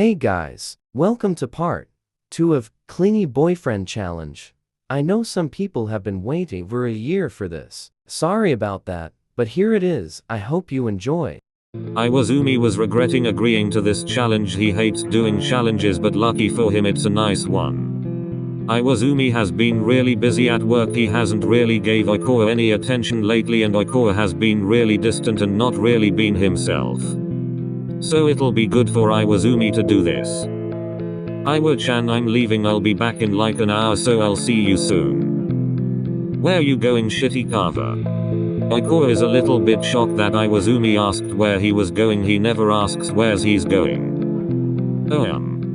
Hey guys, welcome to part 2 of Clingy Boyfriend Challenge. I know some people have been waiting for a year for this. Sorry about that, but here it is. I hope you enjoy. Iwaizumi was regretting agreeing to this challenge. He hates doing challenges, but lucky for him it's a nice one. Iwaizumi has been really busy at work. He hasn't really gave Oikawa any attention lately, and Oikawa has been really distant and not really been himself. So it'll be good for Iwaizumi to do this. Iwa-chan, I'm leaving. I'll be back in like an hour, so I'll see you soon. Where you going, shitty carver? Oikawa is a little bit shocked that Iwaizumi asked where he was going. He never asks where's he's going.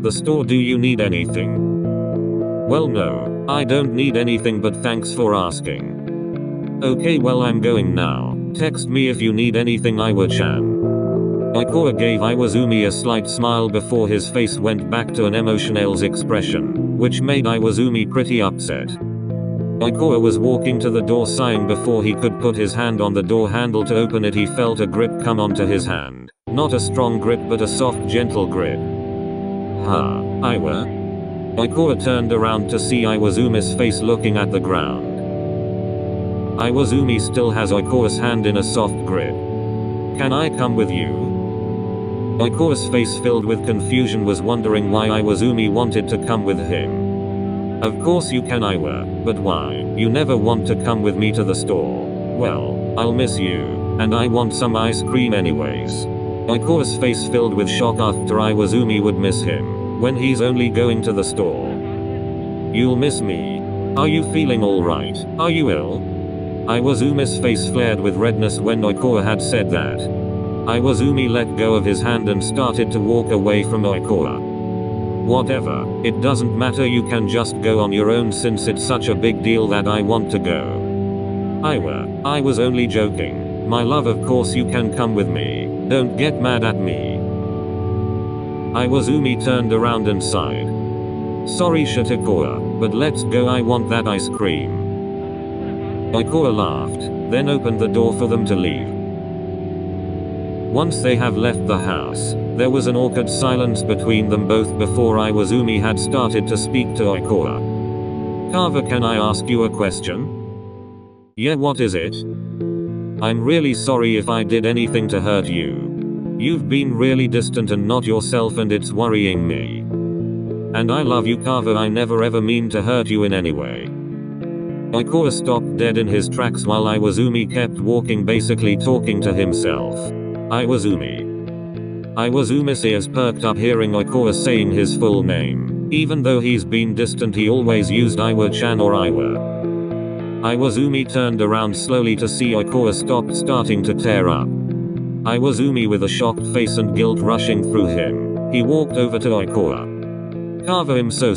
The store. Do you need anything? Well, no, I don't need anything, but thanks for asking. Okay, well, I'm going now. Text me if you need anything, Iwa-chan. Oikawa gave Iwaizumi a slight smile before his face went back to an emotionless expression, which made Iwaizumi pretty upset. Oikawa was walking to the door, sighing before he could put his hand on the door handle to open it. He felt a grip come onto his hand. Not a strong grip, but a soft, gentle grip. Iwa? Oikawa turned around to see Iwaizumi's face looking at the ground. Iwaizumi still has Oikawa's hand in a soft grip. Can I come with you? Oikawa's face filled with confusion, was wondering why Iwaizumi wanted to come with him. Of course you can, Iwa, but why? You never want to come with me to the store. Well, I'll miss you, and I want some ice cream anyways. Oikawa's face filled with shock after Iwaizumi would miss him, when he's only going to the store. You'll miss me? Are you feeling alright? Are you ill? Iwaizumi's face flared with redness when Oikawa had said that. Iwaizumi let go of his hand and started to walk away from Oikawa. Whatever, it doesn't matter, you can just go on your own since it's such a big deal that I want to go. Iwa, I was only joking. My love, of course you can come with me. Don't get mad at me. Iwaizumi turned around and sighed. Sorry Shitakawa, but let's go, I want that ice cream. Oikawa laughed, then opened the door for them to leave. Once they have left the house, there was an awkward silence between them both before Iwaizumi had started to speak to Oikawa. Carver, can I ask you a question? Yeah, what is it? I'm really sorry if I did anything to hurt you. You've been really distant and not yourself, and it's worrying me. And I love you, Carver. I never ever mean to hurt you in any way. Oikawa stopped dead in his tracks while Iwaizumi kept walking, basically talking to himself. Iwaizumi's ears perked up hearing Oikawa saying his full name. Even though he's been distant, he always used Iwa-chan or Iwa. Iwaizumi turned around slowly to see Oikawa stopped starting to tear up. Iwaizumi, with a shocked face and guilt rushing through him, he walked over to Oikawa. Carver, I'm so.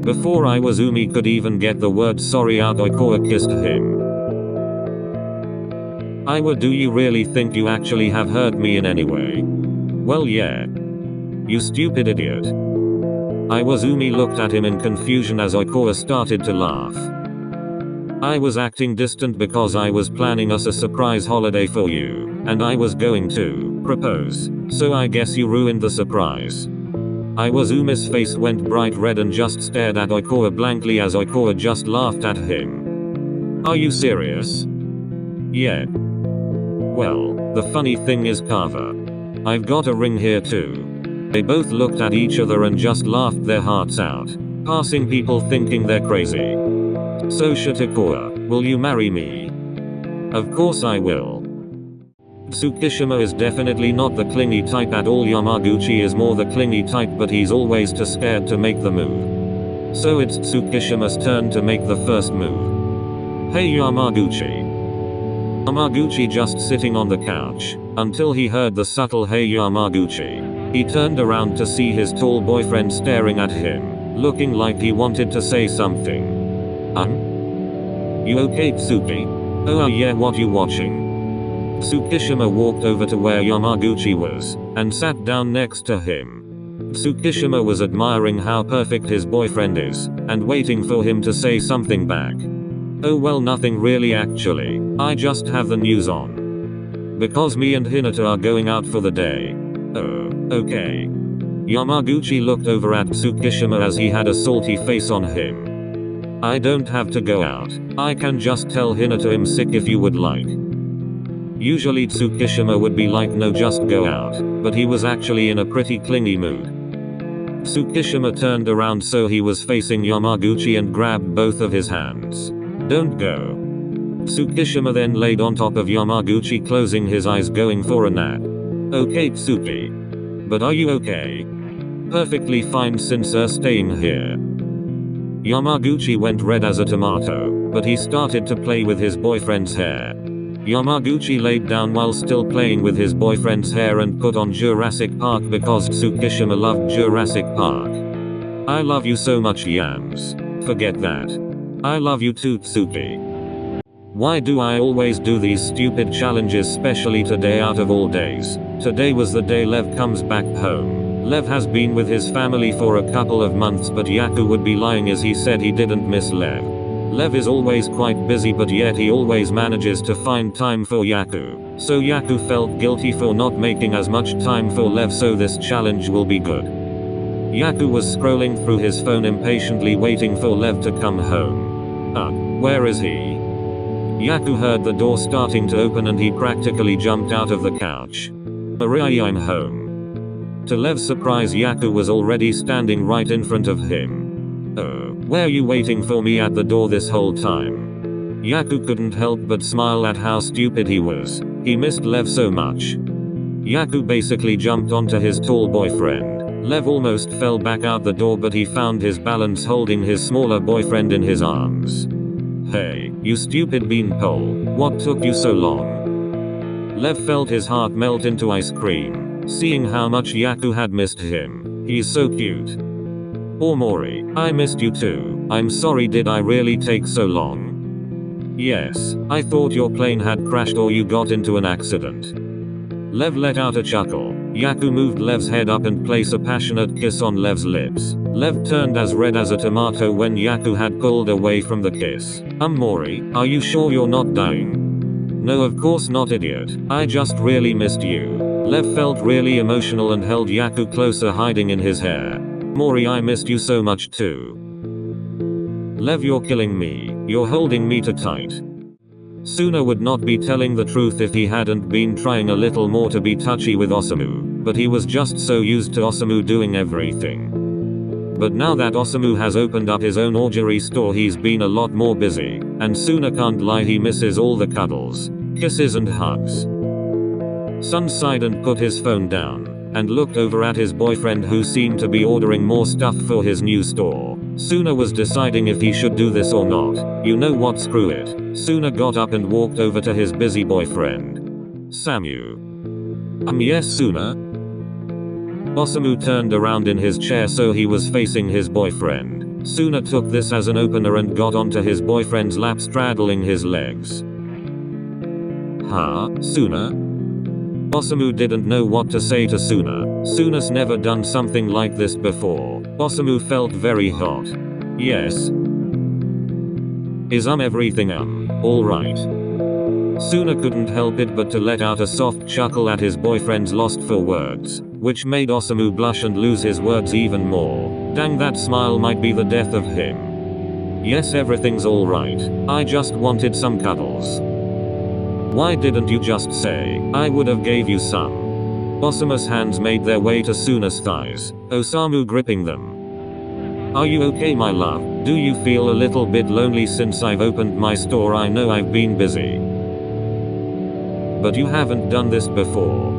Before Iwaizumi could even get the word sorry out, Oikawa kissed him. Iwa, do you really think you actually have hurt me in any way? Well, yeah. You stupid idiot. Iwaizumi looked at him in confusion as Oikawa started to laugh. I was acting distant because I was planning us a surprise holiday for you, and I was going to propose, so I guess you ruined the surprise. Iwaizumi's face went bright red and just stared at Oikawa blankly as Oikawa just laughed at him. Are you serious? Yeah. Well, the funny thing is, Carver, I've got a ring here too. They both looked at each other and just laughed their hearts out, passing people thinking they're crazy. So Shitakawa, will you marry me? Of course I will. Tsukishima is definitely not the clingy type at all. Yamaguchi is more the clingy type, but he's always too scared to make the move. So it's Tsukishima's turn to make the first move. Hey Yamaguchi. Yamaguchi just sitting on the couch, until he heard the subtle hey Yamaguchi. He turned around to see his tall boyfriend staring at him, looking like he wanted to say something. You okay, Tsuki? Oh yeah, what you watching? Tsukishima walked over to where Yamaguchi was, and sat down next to him. Tsukishima was admiring how perfect his boyfriend is, and waiting for him to say something back. Oh well, nothing really actually, I just have the news on. Because me and Hinata are going out for the day. Oh, okay. Yamaguchi looked over at Tsukishima as he had a salty face on him. I don't have to go out. I can just tell Hinata I'm sick if you would like. Usually Tsukishima would be like no just go out, but he was actually in a pretty clingy mood. Tsukishima turned around so he was facing Yamaguchi and grabbed both of his hands. Don't go. Tsukishima then laid on top of Yamaguchi closing his eyes going for a nap. Okay Tsuki. But are you okay? Perfectly fine since staying here. Yamaguchi went red as a tomato, but he started to play with his boyfriend's hair. Yamaguchi laid down while still playing with his boyfriend's hair and put on Jurassic Park because Tsukishima loved Jurassic Park. I love you so much Yams. Forget that. I love you too Tsuki. Why do I always do these stupid challenges, especially today out of all days? Today was the day Lev comes back home. Lev has been with his family for a couple of months, but Yaku would be lying as he said he didn't miss Lev. Lev is always quite busy, but yet he always manages to find time for Yaku. So Yaku felt guilty for not making as much time for Lev, so this challenge will be good. Yaku was scrolling through his phone impatiently waiting for Lev to come home. Where is he? Yaku heard the door starting to open and he practically jumped out of the couch. Maria, I'm home. To Lev's surprise, Yaku was already standing right in front of him. Oh, were you waiting for me at the door this whole time? Yaku couldn't help but smile at how stupid he was. He missed Lev so much. Yaku basically jumped onto his tall boyfriend. Lev almost fell back out the door, but he found his balance holding his smaller boyfriend in his arms. Hey, you stupid beanpole, what took you so long? Lev felt his heart melt into ice cream, seeing how much Yaku had missed him. He's so cute. Oh Mori, I missed you too. I'm sorry, did I really take so long? Yes, I thought your plane had crashed or you got into an accident. Lev let out a chuckle. Yaku moved Lev's head up and placed a passionate kiss on Lev's lips. Lev turned as red as a tomato when Yaku had pulled away from the kiss. Mori, are you sure you're not dying? No, of course not, idiot. I just really missed you. Lev felt really emotional and held Yaku closer, hiding in his hair. Mori, I missed you so much too. Lev, you're killing me. You're holding me too tight. Suna would not be telling the truth if he hadn't been trying a little more to be touchy with Osamu, but he was just so used to Osamu doing everything. But now that Osamu has opened up his own orgery store, he's been a lot more busy, and Suna can't lie, he misses all the cuddles, kisses and hugs. Sun sighed and put his phone down, and looked over at his boyfriend who seemed to be ordering more stuff for his new store. Suna was deciding if he should do this or not. You know what, screw it. Suna got up and walked over to his busy boyfriend. Samu. Yes Suna? Osamu turned around in his chair so he was facing his boyfriend. Suna took this as an opener and got onto his boyfriend's lap, straddling his legs. Huh, Suna? Osamu didn't know what to say to Suna. Suna's never done something like this before. Osamu felt very hot. Yes. Is everything alright? Suna couldn't help it but to let out a soft chuckle at his boyfriend's lost for words, which made Osamu blush and lose his words even more. Dang, that smile might be the death of him. Yes, everything's alright. I just wanted some cuddles. Why didn't you just say? I would have gave you some. Osamu's hands made their way to Suna's thighs, Osamu gripping them. Are you okay, my love? Do you feel a little bit lonely since I've opened my store? I know I've been busy. But you haven't done this before.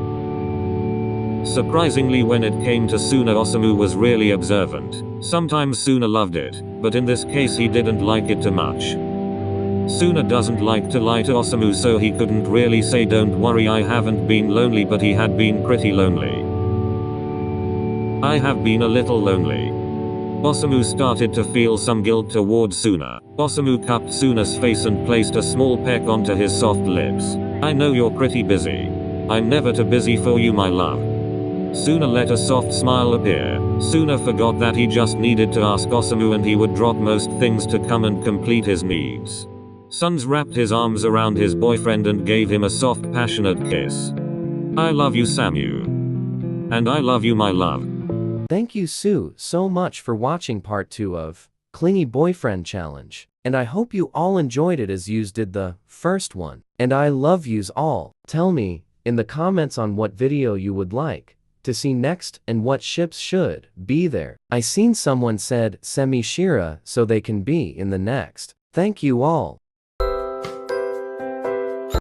Surprisingly, when it came to Suna, Osamu was really observant. Sometimes Suna loved it, but in this case he didn't like it too much. Suna doesn't like to lie to Osamu, so he couldn't really say don't worry, I haven't been lonely, but he had been pretty lonely. I have been a little lonely. Osamu started to feel some guilt towards Suna. Osamu cupped Suna's face and placed a small peck onto his soft lips. I know you're pretty busy. I'm never too busy for you, my love. Suna let a soft smile appear. Suna forgot that he just needed to ask Osamu and he would drop most things to come and complete his needs. Suns wrapped his arms around his boyfriend and gave him a soft, passionate kiss. I love you, Samu. And I love you, my love. Thank you Sue so much for watching part 2 of Clingy Boyfriend Challenge. And I hope you all enjoyed it as yous did the first one. And I love yous all. Tell me in the comments on what video you would like to see next and what ships should be there. I seen someone said Semi Shira so they can be in the next. Thank you all.